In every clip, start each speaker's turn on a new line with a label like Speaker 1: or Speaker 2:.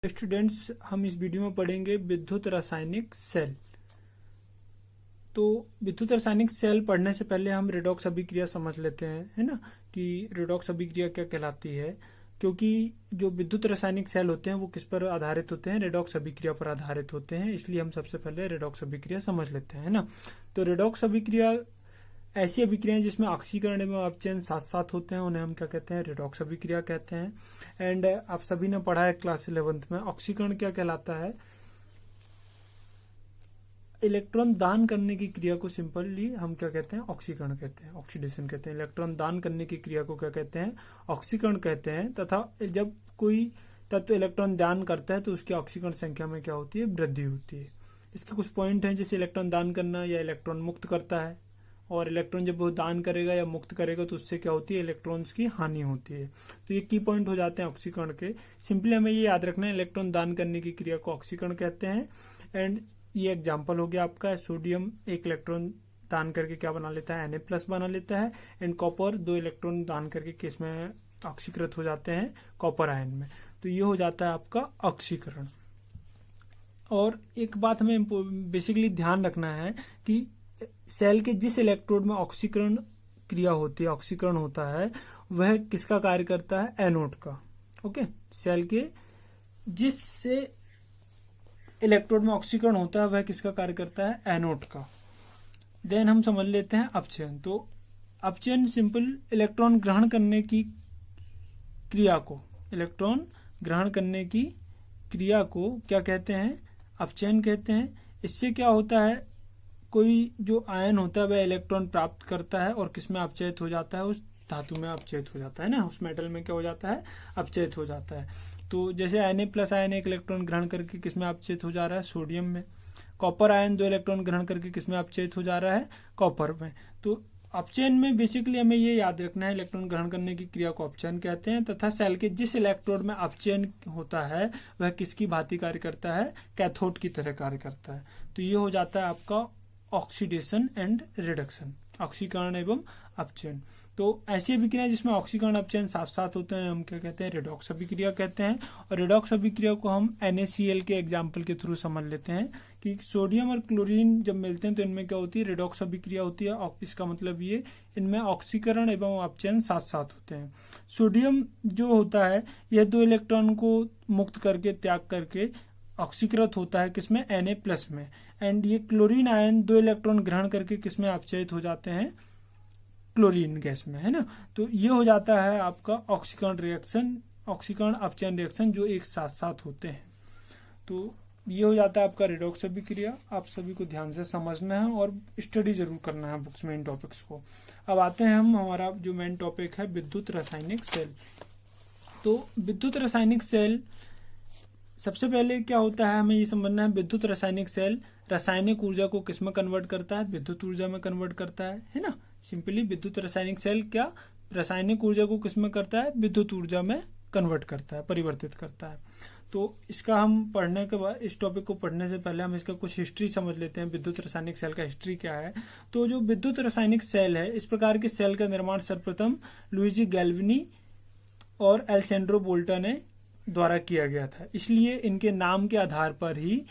Speaker 1: Students, हम इस video में पढ़ेंगे विद्युत रासायनिक सेल। तो विद्युत रासायनिक सेल पढ़ने से पहले हम रेडॉक्स अभिक्रिया समझ लेते हैं, है ना, कि रेडॉक्स अभिक्रिया क्या कहलाती है। क्योंकि जो विद्युत रासायनिक सेल होते हैं वो किस पर आधारित होते हैं, रेडॉक्स अभिक्रिया पर आधारित होते हैं। इसलिए हम सबसे पहले रेडॉक्स अभिक्रिया समझ लेते हैं, है ना। तो रेडॉक्स अभिक्रिया ऐसी अभिक्रियाएं जिसमें ऑक्सीकरण एवं अपचयन साथ साथ होते हैं, उन्हें हम क्या कहते हैं, रेडॉक्स अभिक्रिया कहते हैं। एंड आप सभी ने पढ़ा है क्लास 11th में, ऑक्सीकरण क्या कहलाता है, इलेक्ट्रॉन दान करने की क्रिया को सिंपली हम क्या कहते हैं, ऑक्सीकरण कहते हैं, ऑक्सीडेशन कहते हैं। इलेक्ट्रॉन दान करने की क्रिया को क्या कहते हैं, ऑक्सीकरण कहते हैं। तथा जब कोई तत्व इलेक्ट्रॉन दान करता है तो उसकी ऑक्सीकरण संख्या में क्या होती है, वृद्धि होती है। इसके कुछ पॉइंट हैं, जैसे इलेक्ट्रॉन दान करना या इलेक्ट्रॉन मुक्त करता है, और इलेक्ट्रॉन जब वो दान करेगा या मुक्त करेगा तो उससे क्या होती है, इलेक्ट्रॉन्स की हानि होती है। तो ये की पॉइंट हो जाते हैं ऑक्सीकरण के। सिंपली हमें ये याद रखना है, इलेक्ट्रॉन दान करने की क्रिया को ऑक्सीकरण कहते हैं। एंड ये एग्जाम्पल हो गया आपका, सोडियम एक इलेक्ट्रॉन दान करके क्या बना लेता है, Na+ बना लेता है। एंड कॉपर 2 इलेक्ट्रॉन दान करके किस में ऑक्सीकृत हो जाते हैं, कॉपर आयन में। तो ये हो जाता है आपका ऑक्सीकरण। और एक बात हमें बेसिकली ध्यान रखना है कि सेल के जिस इलेक्ट्रोड में ऑक्सीकरण क्रिया होती है, ऑक्सीकरण होता है, वह किसका कार्य करता है, एनोड का। ओके, सेल के जिस इलेक्ट्रोड में ऑक्सीकरण होता है वह किसका कार्य करता है, एनोड का। देन हम समझ लेते हैं अपचयन। तो अपचयन सिंपल इलेक्ट्रॉन ग्रहण करने की क्रिया को, इलेक्ट्रॉन ग्रहण करने की क्रिया को क्या कहते हैं, अपचयन कहते हैं। इससे क्या होता है, कोई जो आयन होता है वह इलेक्ट्रॉन प्राप्त करता है और किसमें अपचयित हो जाता है, उस धातु में अपचयित हो जाता है ना, उस मेटल में क्या हो जाता है, अपचयित हो जाता है। तो जैसे Na+ आयन एक इलेक्ट्रॉन ग्रहण करके किसमें अपचयित हो जा रहा है, सोडियम में। कॉपर आयन 2 इलेक्ट्रॉन ग्रहण करके किसमें अपचयित हो जा रहा है, कॉपर में। तो अपचयन में बेसिकली हमें ये याद रखना है, इलेक्ट्रॉन ग्रहण करने की क्रिया को अपचयन कहते हैं। तथा सेल के जिस इलेक्ट्रोड में अपचयन होता है वह किसकी भांति कार्य करता है, कैथोड की तरह कार्य करता है। तो ये हो जाता है आपका ऑक्सीडेशन एंड रिडक्शन, ऑक्सीकरण एवं अपचयन। तो ऐसी अभिक्रिया जिसमें ऑक्सीकरण अपचयन साथ साथ होते हैं हम क्या कहते हैं, रेडॉक्स अभिक्रिया कहते हैं। और रेडॉक्स अभिक्रिया को हम NaCl के एग्जाम्पल के थ्रू समझ लेते हैं कि सोडियम और क्लोरीन जब मिलते हैं तो इनमें क्या होती है, रेडॉक्स अभिक्रिया होती है। इसका मतलब ये, इनमें ऑक्सीकरण एवं अपचयन साथ साथ होते हैं। सोडियम जो होता है यह 2 इलेक्ट्रॉन को मुक्त करके, त्याग करके ऑक्सीकृत होता है किसमें, Na+ में। एंड ये क्लोरीन आयन 2 इलेक्ट्रॉन ग्रहण करके किसमें अपचयित हो जाते हैं, क्लोरीन गैस में, है ना। तो ये हो जाता है आपका ऑक्सीकरण रिएक्शन, ऑक्सीकरण अपचयन रिएक्शन जो एक साथ साथ होते हैं। तो ये हो जाता है आपका रेडॉक्स अभिक्रिया। आप सभी को ध्यान से समझना है और स्टडी जरूर करना है बुक्स में इन टॉपिक्स को। अब आते हैं हम, हमारा जो मेन टॉपिक है विद्युत रासायनिक सेल। तो विद्युत रासायनिक सेल, सबसे पहले क्या होता है हमें ये समझना है, विद्युत रासायनिक सेल रासायनिक ऊर्जा को किसमें कन्वर्ट करता है, विद्युत ऊर्जा में कन्वर्ट करता है ना। सिंपली विद्युत रासायनिक सेल क्या रासायनिक ऊर्जा को किसमें करता है, विद्युत ऊर्जा में कन्वर्ट करता है, परिवर्तित करता है। तो इसका हम पढ़ने के बाद, इस टॉपिक को पढ़ने से पहले हम इसका कुछ हिस्ट्री समझ लेते हैं, विद्युत रासायनिक सेल का हिस्ट्री क्या है। तो जो विद्युत रासायनिक सेल है, इस प्रकार के सेल का निर्माण सर्वप्रथम लुइजी गैल्वेनी और एलेसेंड्रो वोल्टा ने द्वारा किया गया था। इसलिए इनके नाम के आधार पर ही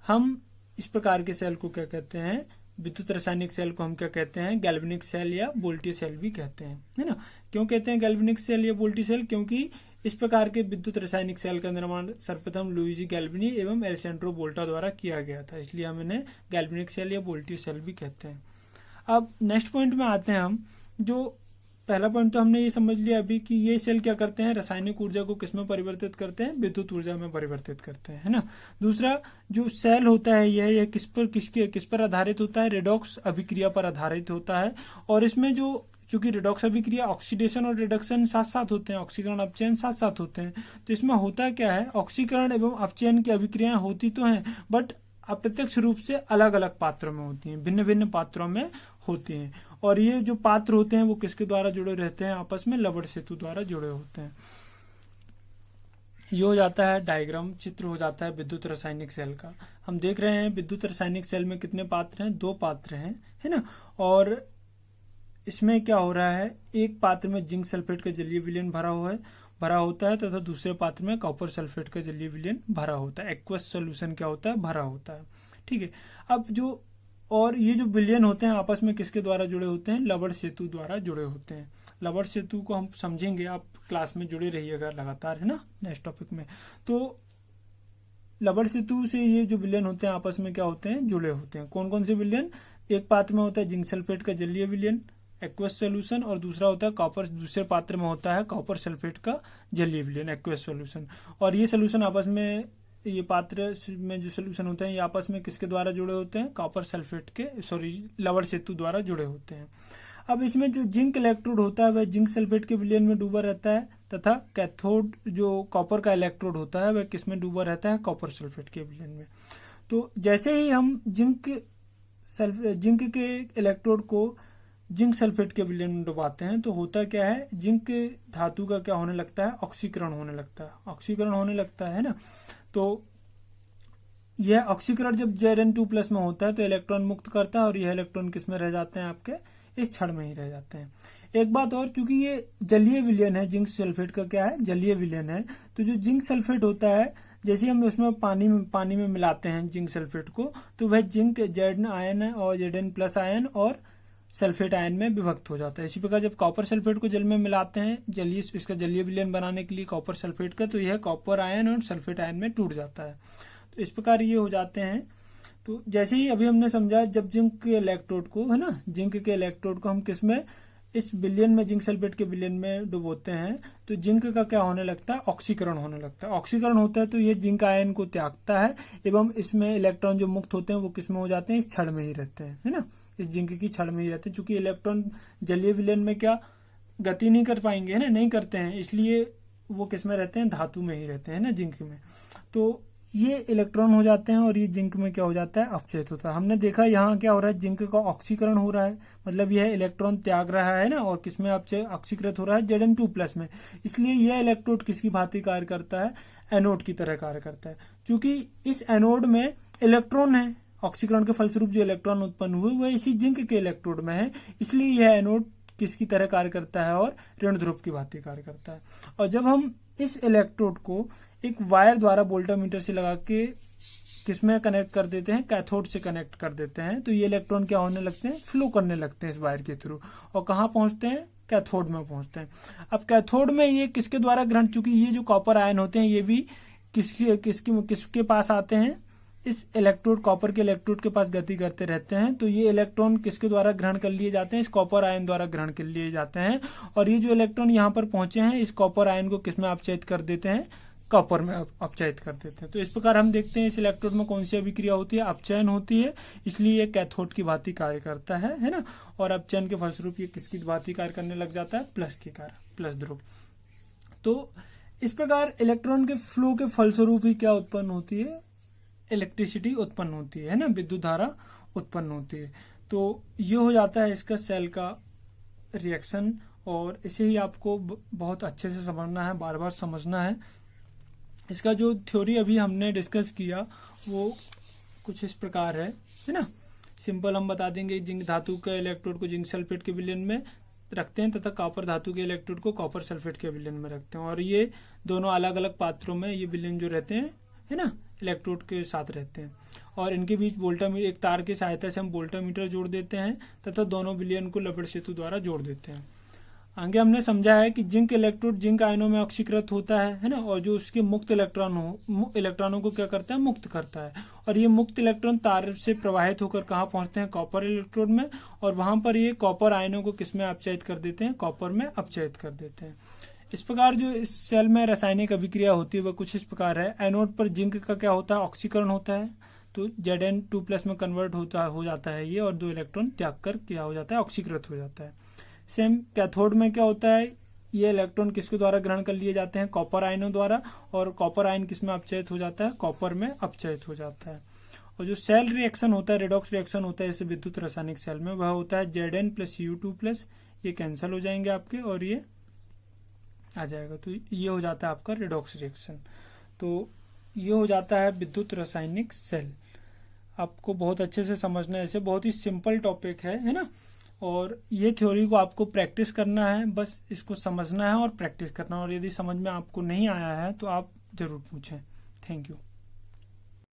Speaker 1: हम इस प्रकार के सेल को क्या कहते हैं, विद्युत रासायनिक सेल को हम क्या कहते हैं, गैल्वेनिक सेल या वोल्टी सेल भी कहते हैं, है ना। क्यों कहते हैं गैल्वेनिक सेल या वोल्टी सेल, क्योंकि इस प्रकार के विद्युत रासायनिक सेल का निर्माण सर्वप्रथम लुइजी गैल्वेनी एवं एलेसेंड्रो वोल्टा द्वारा किया गया था। इसलिए हम इन्हें गैल्वेनिक सेल या वोल्टी सेल भी कहते हैं। अब नेक्स्ट पॉइंट में आते हैं हम। जो पहला पॉइंट तो हमने ये समझ लिया अभी कि ये सेल क्या करते हैं, रासायनिक ऊर्जा को किसमें परिवर्तित करते हैं, विद्युत ऊर्जा में परिवर्तित करते हैं, है ना। दूसरा जो सेल होता है यह किस पर आधारित होता है, रेडॉक्स अभिक्रिया पर आधारित होता है। और इसमें जो चूंकि रेडॉक्स अभिक्रिया ऑक्सीडेशन और रिडक्शन साथ साथ होते हैं, ऑक्सीकरण अपचयन साथ साथ होते हैं, तो इसमें होता क्या है, ऑक्सीकरण एवं अपचयन की अभिक्रियाएं होती तो हैं, बट अप्रत्यक्ष रूप से अलग अलग पात्रों में होती हैं, भिन्न भिन्न पात्रों में होती हैं। और ये जो पात्र होते हैं वो किसके द्वारा जुड़े रहते हैं, आपस में लवण सेतु द्वारा जुड़े होते हैं। ये हो जाता है डायग्राम, चित्र हो जाता है विद्युत रासायनिक सेल का। हम देख रहे हैं विद्युत रासायनिक सेल में कितने पात्र हैं, 2 पात्र हैं, है ना। और इसमें क्या हो रहा है, एक पात्र में जिंक सल्फेट का जलीय विलयन भरा हुआ है, भरा होता है तथा दूसरे पात्र में कॉपर सल्फेट का जलीय विलयन भरा होता है। एक्वस सॉल्यूशन क्या होता है, भरा होता है। ठीक है, अब जो और ये जो विलयन होते हैं आपस में किसके द्वारा जुड़े होते हैं, लवण सेतु द्वारा जुड़े होते हैं। लवण सेतु को हम समझेंगे, आप क्लास में जुड़े रहिएगा लगातार, है ना, नेक्स्ट टॉपिक में। तो लवण सेतु से ये जो विलयन होते हैं आपस में क्या होते हैं, जुड़े होते हैं। कौन कौन से विलयन, एक पात्र में होता है जिंक सल्फेट का जलीय विलयन एक्वस सॉल्यूशन, और दूसरा होता है कॉपर, दूसरे पात्र में होता है कॉपर सल्फेट का जलीय विलयन एक्वस सॉल्यूशन। और ये सॉल्यूशन आपस में, ये पात्र में जो सॉल्यूशन होते हैं ये आपस में किसके द्वारा जुड़े होते हैं, कॉपर सल्फेट के, लवण सेतु द्वारा जुड़े होते हैं। अब इसमें जो जिंक इलेक्ट्रोड होता है वह जिंक सल्फेट के विलयन में डूबा रहता है, तथा कैथोड जो कॉपर का इलेक्ट्रोड होता है वह किसमें डूबा रहता है, कॉपर सल्फेट के विलयन में। तो जैसे ही हम जिंक के इलेक्ट्रोड को जिंक सल्फेट के विलयन में डुबाते हैं तो होता क्या है, जिंक धातु का क्या होने लगता है, ऑक्सीकरण होने लगता है, ऑक्सीकरण होने लगता है ना। तो यह ऑक्सीकरण जब Zn2+ में होता है तो इलेक्ट्रॉन मुक्त करता है, और यह इलेक्ट्रॉन किस में रह जाते हैं, आपके इस छड़ में ही रह जाते हैं। एक बात और, चूंकि ये जलीय विलयन है, जिंक सल्फेट का क्या है, जलीय विलयन है, तो जो जिंक सल्फेट होता है जैसे हम उसमें पानी में मिलाते हैं जिंक सल्फेट को, तो वह जिंक Zn आयन और Zn+ आयन और सल्फेट आयन में विभक्त हो जाता है। इसी प्रकार जब कॉपर सल्फेट को जल में मिलाते हैं इसका जलीय विलयन बनाने के लिए कॉपर सल्फेट का, तो यह कॉपर आयन और सल्फेट आयन में टूट जाता है। तो इस प्रकार ये हो जाते हैं। तो जैसे ही अभी हमने समझा, जब जिंक के इलेक्ट्रोड को, है ना, जिंक के इलेक्ट्रोड को हम किसमें, इस विलयन में, जिंक सल्फेट के विलयन में डुबोते हैं, तो जिंक का क्या होने लगता है, ऑक्सीकरण होने लगता है। ऑक्सीकरण होता है तो ये जिंक आयन को त्यागता है, एवं इसमें इलेक्ट्रॉन जो मुक्त होते हैं वो किसमें हो जाते हैं, इस छड़ में ही रहते हैं, है ना, इस जिंक की छड़ में ही रहते हैं। चूंकि इलेक्ट्रॉन जलीय विलयन में क्या गति नहीं कर पाएंगे, है ना, नहीं करते हैं, इसलिए वो किसमें रहते हैं, धातु में ही रहते हैं ना, जिंक में। तो ये इलेक्ट्रॉन हो जाते हैं और ये जिंक में क्या हो जाता है, अपचयित होता है। हमने देखा यहाँ क्या हो रहा है, जिंक का ऑक्सीकरण हो रहा है, मतलब यह इलेक्ट्रॉन त्याग रहा है ना, और किसमें ऑक्सीकृत हो रहा है, Zn2+ में। इसलिए यह इलेक्ट्रोड किसकी भांति कार्य करता है, एनोड की तरह कार्य करता है। क्योंकि इस एनोड में इलेक्ट्रॉन है, ऑक्सीकरण के फलस्वरूप जो इलेक्ट्रॉन उत्पन्न हुए वह इसी जिंक के इलेक्ट्रोड में है, इसलिए यह एनोड किसकी तरह कार्य करता है, और ऋण ध्रुव की भांति कार्य करता है। और जब हम इस इलेक्ट्रोड को एक वायर द्वारा वोल्टामीटर से लगा के किसमें कनेक्ट कर देते हैं, कैथोड से कनेक्ट कर देते हैं, तो ये इलेक्ट्रॉन क्या होने लगते हैं, फ्लो करने लगते हैं इस वायर के थ्रू, और कहाँ पहुंचते हैं, कैथोड में पहुंचते हैं। अब कैथोड में ये किसके द्वारा ग्रहण, चूंकि ये जो कॉपर आयन होते हैं ये भी किसके पास आते हैं, इस इलेक्ट्रोड, कॉपर के इलेक्ट्रोड के पास गति करते रहते हैं, तो ये इलेक्ट्रॉन किसके द्वारा ग्रहण कर लिए जाते हैं, इस कॉपर आयन द्वारा ग्रहण कर लिए जाते हैं। और ये जो इलेक्ट्रॉन यहाँ पर पहुंचे हैं, इस कॉपर आयन को किसमें अपचयित कर देते हैं, कॉपर में अपचयित कर देते हैं। तो इस प्रकार हम देखते हैं इस इलेक्ट्रोड में कौन सी अभिक्रिया होती है, अपचयन होती है, इसलिए ये कैथोड की भांति कार्य करता है ना। और अपचयन के फलस्वरूप ये किसकी भांति कार्य करने लग जाता है, प्लस ध्रुव। तो इस प्रकार इलेक्ट्रॉन के फ्लो के फलस्वरूप ही क्या उत्पन्न होती है, इलेक्ट्रिसिटी उत्पन्न होती है ना, विद्युत धारा उत्पन्न होती है। तो ये हो जाता है इसका सेल का रिएक्शन, और इसे ही आपको बहुत अच्छे से समझना है, बार बार समझना है। इसका जो थ्योरी अभी हमने डिस्कस किया वो कुछ इस प्रकार है ना। सिंपल हम बता देंगे, जिंक धातु के इलेक्ट्रोड को जिंक सल्फेट के विलयन में रखते हैं तथा कॉपर धातु के इलेक्ट्रोड को कॉपर सल्फेट के विलयन में रखते हैं, और ये दोनों अलग अलग पात्रों में ये विलयन जो रहते हैं, है ना, इलेक्ट्रोड के साथ रहते हैं। और इनके बीच वोल्टामीटर, एक तार की सहायता से हम वोल्टामीटर जोड़ देते हैं तथा दोनों विलयन को लवण सेतु द्वारा जोड़ देते हैं। आगे हमने समझा है कि जिंक इलेक्ट्रोड जिंक आयनों में ऑक्सीकृत होता है ना, और जो उसके मुक्त इलेक्ट्रॉनों को क्या करता है, मुक्त करता है। और ये मुक्त इलेक्ट्रॉन तार से प्रवाहित होकर कहाँ पहुंचते हैं, कॉपर इलेक्ट्रोड में, और वहां पर ये कॉपर आयनों को किसमें अपचयित कर देते हैं, कॉपर में अपचयित कर देते हैं। इस प्रकार जो इस सेल में रासायनिक अभिक्रिया होती है वह कुछ इस प्रकार है। एनोड पर जिंक का क्या होता है, ऑक्सीकरण होता है, तो Zn2+ में कन्वर्ट हो जाता है ये, और 2 इलेक्ट्रॉन त्याग कर क्या हो जाता है, ऑक्सीकृत हो जाता है। सेम कैथोड में क्या होता है, ये इलेक्ट्रॉन किसके द्वारा ग्रहण कर लिए जाते हैं, कॉपर आयनों द्वारा, और कॉपर आयन किसमें अपचयित हो जाता है, कॉपर में अपचयित हो जाता है। और जो सेल रिएक्शन होता है, रेडॉक्स रिएक्शन होता है इस विद्युत रासायनिक सेल में, वह होता है Zn+U2+, ये कैंसिल हो जाएंगे आपके और ये आ जाएगा, तो ये हो जाता है आपका रेडॉक्स रिएक्शन। तो ये हो जाता है विद्युत रासायनिक सेल। आपको बहुत अच्छे से समझना है, ऐसे बहुत ही सिंपल टॉपिक है ना। और ये थ्योरी को आपको प्रैक्टिस करना है, बस इसको समझना है और प्रैक्टिस करना है। और यदि समझ में आपको नहीं आया है तो आप जरूर पूछें। Thank you.